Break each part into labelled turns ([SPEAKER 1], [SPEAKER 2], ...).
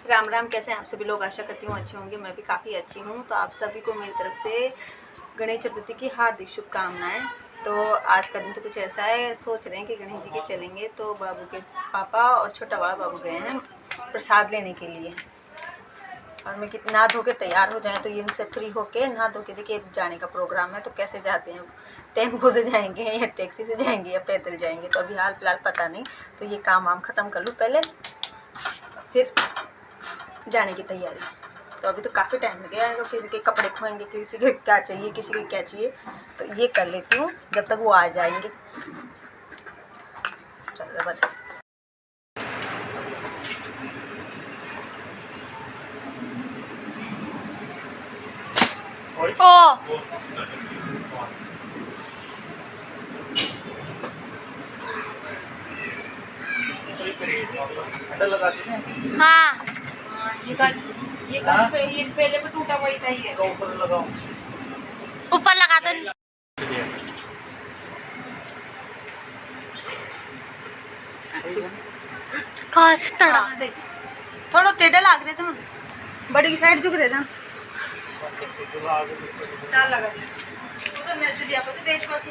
[SPEAKER 1] राम राम। कैसे हैं आप सभी लोग? आशा करती हूँ अच्छे होंगे। मैं भी काफ़ी अच्छी हूँ। तो आप सभी को मेरी तरफ से गणेश चतुर्थी की हार्दिक शुभकामनाएं। तो आज का दिन तो कुछ ऐसा है, सोच रहे हैं कि गणेश जी के चलेंगे। तो बाबू के पापा और छोटा बड़ा बाबू गए हैं प्रसाद लेने के लिए, और मैं कितना नहा धो के तैयार हो जाए तो ये इनसे फ्री होके नहा धो के देखिए जाने का प्रोग्राम है। तो कैसे जाते हैं, टेम्पो से जाएंगे या टैक्सी से जाएंगे या पैदल जाएंगे, तो अभी हाल फिलहाल पता नहीं। तो ये काम वाम ख़त्म कर लूँ पहले, फिर जाने की तैयारी। तो अभी तो काफ़ी टाइम लग गया है। फिर के कपड़े खोएंगे, किसी को क्या चाहिए किसी को क्या चाहिए, तो ये कर लेती हूँ जब तक वो आ जाएंगे। चलो बस।
[SPEAKER 2] हाँ
[SPEAKER 1] ये पहले पे टूटा हुआ ही है।
[SPEAKER 2] ऊपर लगा दो।
[SPEAKER 1] थोड़ा टेढ़ा लाग रहे थे, बड़ी की साइड झुक रहे थे। क्या लगा तो मैसेज दिया तो देख पास।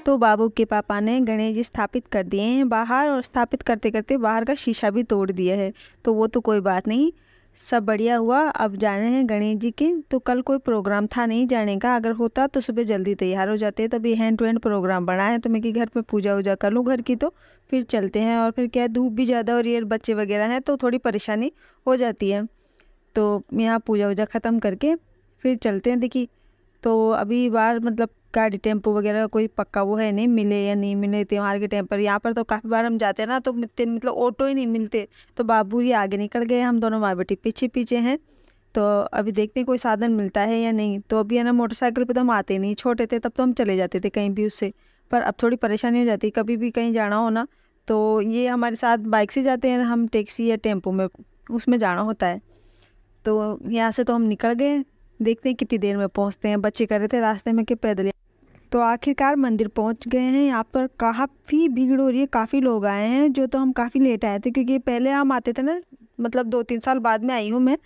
[SPEAKER 3] तो बाबू के पापा ने गणेश जी स्थापित कर दिए हैं बाहर, और स्थापित करते करते बाहर का शीशा भी तोड़ दिया है। तो वो तो कोई बात नहीं, सब बढ़िया हुआ। अब जाने हैं गणेश जी के। तो कल कोई प्रोग्राम था नहीं जाने का, अगर होता तो सुबह जल्दी तैयार हो जाते। तभी हैंड टू हैंड प्रोग्राम बना है, तो मैं कि घर पे पूजा वूजा कर लूँ घर की, तो फिर चलते हैं। और फिर क्या है, धूप भी ज़्यादा हो रही है, बच्चे वगैरह हैं तो थोड़ी परेशानी हो जाती है। तो यहाँ पूजा वूजा ख़त्म करके फिर चलते हैं। देखिए तो अभी बार मतलब गाड़ी टेम्पो वगैरह कोई पक्का वो है नहीं, मिले या नहीं मिले त्योहार के टाइम पर। यहाँ पर तो काफ़ी बार हम जाते हैं ना, तो मतलब ऑटो ही नहीं मिलते। तो बाबू ये आगे निकल गए, हम दोनों माँ बेटी पीछे पीछे हैं। तो अभी देखते हैं कोई साधन मिलता है या नहीं। तो अभी है ना, मोटरसाइकिल पे तो हम आते नहीं, छोटे थे तब तो हम चले जाते थे कहीं भी उससे। पर अब थोड़ी परेशानी हो जाती है, कभी भी कहीं जाना हो ना, तो ये हमारे साथ बाइक से जाते हैं, हम टैक्सी या टेम्पो में उसमें जाना होता है। तो यहाँ से तो हम निकल गए, देखते हैं कितनी देर में पहुँचते हैं। बच्चे कर रहे थे रास्ते में कि पैदल। तो आखिरकार मंदिर पहुँच गए हैं। यहाँ पर काफ़ी भीड़ हो रही है, काफ़ी लोग आए हैं। जो तो हम काफ़ी लेट आए थे, क्योंकि पहले हम आते थे ना, मतलब 2-3 साल बाद में आई हूँ मैं।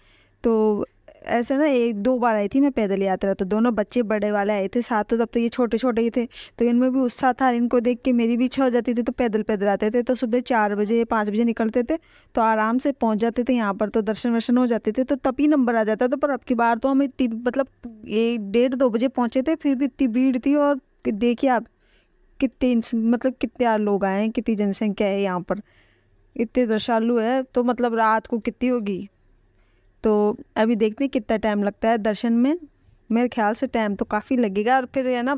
[SPEAKER 3] तो ऐसे ना 1-2 बार आई थी मैं पैदल यात्रा। तो दोनों बच्चे बड़े वाले आए थे साथ, तो तब तो ये छोटे छोटे ही थे। तो इनमें भी उत्साह था, इनको देख के मेरी भी इच्छा हो जाती थी। तो पैदल पैदल आते थे, तो सुबह 4 बजे 5 बजे निकलते थे, तो आराम से पहुंच जाते थे यहाँ पर। तो दर्शन वर्शन हो जाते थे, तो तभी नंबर आ जाता था। पर अब की बार तो हम इतनी मतलब 1-1:30-2 बजे पहुँचे थे, फिर भी इतनी भीड़ थी। और देखिए आप कितने मतलब कितने लोग आए हैं, कितनी जनसंख्या है यहाँ पर, इतने श्रद्धालु है। तो मतलब रात को कितनी होगी। तो अभी देखते हैं कितना टाइम लगता है दर्शन में। मेरे ख्याल से टाइम तो काफ़ी लगेगा। और फिर है ना,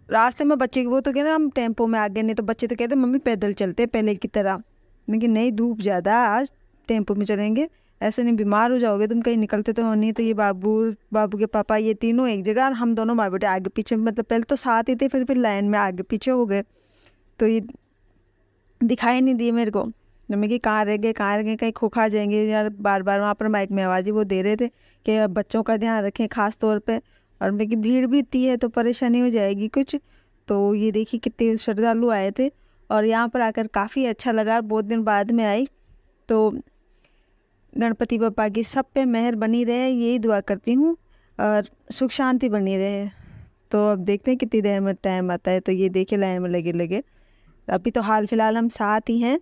[SPEAKER 3] रास्ते में बच्चे वो तो कह रहे हम टेम्पो में आ गए, नहीं तो बच्चे तो कहते मम्मी पैदल चलते पहले की तरह। मैं कि नहीं, धूप ज़्यादा, आज टेम्पो में चलेंगे, ऐसे नहीं बीमार हो जाओगे तुम, कहीं निकलते तो हो नहीं। तो ये बाबू के पापा ये तीनों एक जगह, और हम दोनों माँ बेटे आगे पीछे, मतलब पहले तो साथ ही थे, फिर लाइन में आगे पीछे हो गए। तो ये दिखाई नहीं दिए मेरे को। तो मैं कि कहाँ रह गए कहाँ रह गए, कहीं खो खा जाएंगे यार। बार बार वहाँ पर माइक में आवाज़ ही वो दे रहे थे कि अब बच्चों का ध्यान रखें ख़ास तौर पे। और मैं कि भीड़ भी इतनी है तो परेशानी हो जाएगी कुछ। तो ये देखिए कितने श्रद्धालु आए थे, और यहाँ पर आकर काफ़ी अच्छा लगा। बहुत दिन बाद में आई। तो गणपति बप्पा की सब पे मेहर बनी रहे, यही दुआ करती हूँ, और सुख शांति बनी रहे। तो अब देखते हैं कितनी देर में टाइम आता है। तो ये देखिए लाइन में लगे लगे। अभी तो हाल फिलहाल हम साथ ही हैं,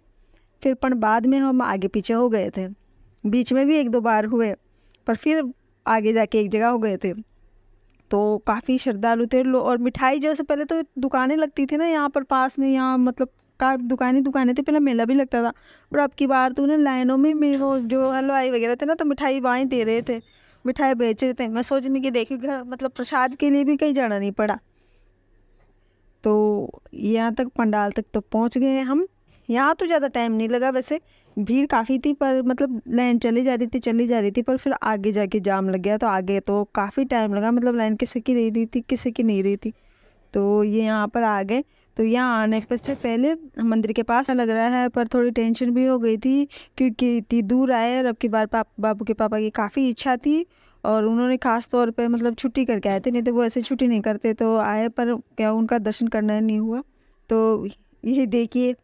[SPEAKER 3] फिर पर बाद में हम आगे पीछे हो गए थे। बीच में भी 1-2 बार हुए, पर फिर आगे जाके एक जगह हो गए थे। तो काफ़ी श्रद्धालु थे और मिठाई जैसे पहले तो दुकानें लगती थी ना यहाँ पर पास में, यहाँ मतलब का दुकानें थी, पहले मेला भी लगता था। और अब की बार तो उन्हें लाइनों में वो जो हलवाई वगैरह थे ना, तो मिठाई वहाँ दे रहे थे, मिठाई बेच रहे थे। मैं सोच में कि देखिए घर मतलब प्रसाद के लिए भी कहीं जाना नहीं पड़ा। तो यहाँ तक पंडाल तक तो पहुँच गए हम। यहाँ तो ज़्यादा टाइम नहीं लगा, वैसे भीड़ काफ़ी थी पर मतलब लाइन चली जा रही थी पर फिर आगे जाके जाम लग गया, तो आगे तो काफ़ी टाइम लगा, मतलब लाइन किसी की रही थी किसी की नहीं रही थी। तो ये यहाँ पर आ गए। तो यहाँ आने से पहले मंदिर के पास लग रहा है, पर थोड़ी टेंशन भी हो गई थी क्योंकि इतनी दूर आए और अब की बार बाबू के पापा की काफ़ी इच्छा थी और उन्होंने ख़ास तौर पे मतलब छुट्टी करके आए थे, नहीं तो वो ऐसे छुट्टी नहीं करते। तो आए पर क्या उनका दर्शन करना नहीं हुआ। तो ये देखिए,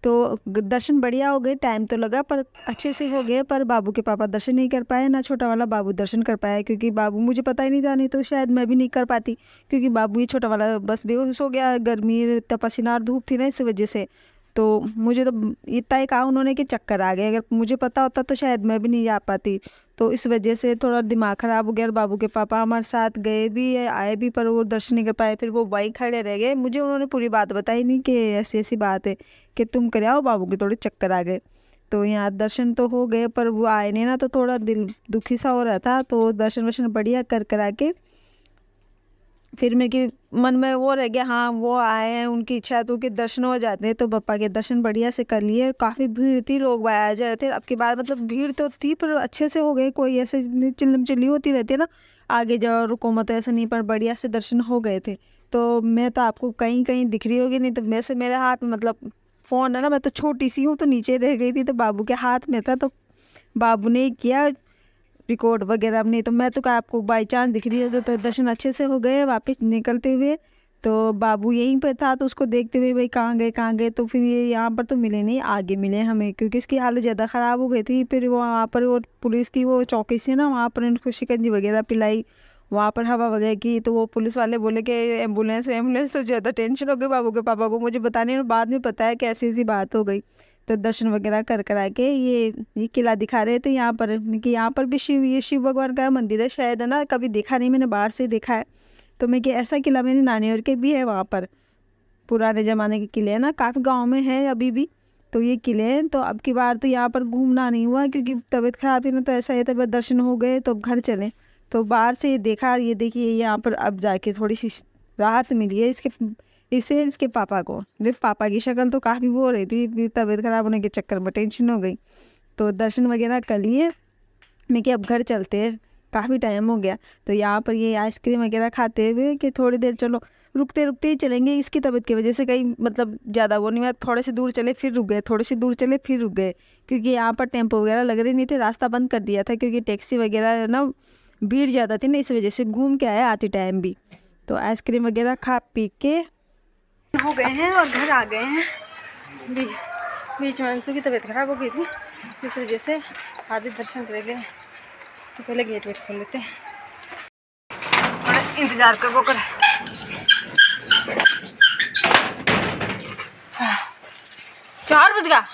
[SPEAKER 3] तो दर्शन बढ़िया हो गए, टाइम तो लगा पर अच्छे से हो गए, पर बाबू के पापा दर्शन नहीं कर पाए, ना छोटा वाला बाबू दर्शन कर पाया क्योंकि बाबू मुझे पता ही नहीं था, नहीं तो शायद मैं भी नहीं कर पाती क्योंकि बाबू ही छोटा वाला बस बेहोश हो गया, गर्मी तपसीना और धूप थी ना इस वजह से। तो मुझे तो इतना ही कहा उन्होंने कि चक्कर आ गए, अगर मुझे पता होता तो शायद मैं भी नहीं जा पाती। तो इस वजह से थोड़ा दिमाग ख़राब हो गया और बाबू के पापा हमारे साथ गए भी आए भी, पर वो दर्शन नहीं कर पाए, फिर वो वहीं खड़े रह गए। मुझे उन्होंने पूरी बात बताई नहीं कि ऐसी ऐसी बात है कि तुम करे आओ, बाबू के थोड़े चक्कर आ गए। तो यहाँ दर्शन तो हो गए पर वो आए नहीं ना, तो थोड़ा दिल दुखी सा हो रहा था। तो दर्शन वर्शन बढ़िया कर करा के फिर मैं कि मन में वो रह गया, हाँ वो आए हैं उनकी इच्छा तो कि दर्शन हो जाते हैं, तो पापा के दर्शन बढ़िया से कर लिए। काफ़ी भीड़ थी, लोग आए जा रहे थे। अब की बार मतलब भीड़ तो थी पर अच्छे से हो गए, कोई ऐसे चिल्लम चिल्ली होती रहती है ना, आगे जाओ रुको मत, ऐसा नहीं, पर बढ़िया से दर्शन हो गए थे। तो मैं तो आपको कहीं कहीं दिख रही होगी, नहीं तो वैसे मेरे हाथ में मतलब फ़ोन है ना, मैं तो छोटी सी हूँ तो नीचे रह गई थी, तो बाबू के हाथ में था, तो बाबू ने किया रिकॉर्ड वगैरह। नहीं तो मैं तो क्या आपको बाई चांस दिख रही है। तो दर्शन अच्छे से हो गए वापस निकलते हुए, तो बाबू यहीं पर था, तो उसको देखते हुए भाई कहाँ गए। तो फिर ये यहाँ पर तो मिले नहीं, आगे मिले हमें क्योंकि इसकी हालत ज़्यादा ख़राब हो गई थी। फिर वो वहाँ पर वो पुलिस की वो चौकी से ना, वहाँ पर उनको शिकंजी वगैरह पिलाई, वहाँ पर हवा वगैरह की। तो वो पुलिस वाले बोले कि एम्बुलेंस, तो ज़्यादा टेंशन हो गई बाबू के पापा को, मुझे बताने और बाद में पता है कि ऐसी ऐसी बात हो गई। तो दर्शन वगैरह कर करा के ये किला दिखा रहे थे यहाँ पर कि यहाँ पर भी ये शिव भगवान का मंदिर है शायद, है ना, कभी देखा नहीं मैंने, बाहर से देखा है। तो मैं कि ऐसा किला मेरी नानी और के भी है वहाँ पर, पुराने ज़माने के किले हैं ना, काफ़ी गाँव में है अभी भी। तो ये किले हैं। तो अब की बार तो यहाँ पर घूमना नहीं हुआ क्योंकि तबीयत खराब थी ना, तो ऐसा ही था, बस दर्शन हो गए तो घर चले। तो बाहर से ये देखा, ये देखिए यहाँ पर अब जाके थोड़ी सी राहत मिली है इसके पापा को। मेरे पापा की शक्ल तो काफ़ी वो हो रही थी, तबीयत ख़राब होने के चक्कर में टेंशन हो गई। तो दर्शन वगैरह कर लिए, मैं कि अब घर चलते हैं, काफ़ी टाइम हो गया। तो यहाँ पर ये आइसक्रीम वगैरह खाते हुए कि थोड़ी देर चलो, रुकते रुकते ही चलेंगे, इसकी तबीयत की वजह से कहीं मतलब ज़्यादा वो नहीं हुआ। थोड़े से दूर चले फिर रुक गए, थोड़े से दूर चले फिर रुक गए क्योंकि यहाँ पर टेम्पो वगैरह लग रहे नहीं थे, रास्ता बंद कर दिया था क्योंकि टैक्सी वगैरह ना भीड़ ज़्यादा थी ना, इस वजह से घूम के आए आते टाइम भी। तो आइसक्रीम वगैरह खा पी के हो गए हैं और घर आ गए हैं। बीच में अंशु की तबीयत ख़राब हो गई थी, इस वजह से आधे दर्शन रह गए। तो पहले गेट वेट खोल लेते हैं और इंतज़ार कर वो कर। 4 बज गया।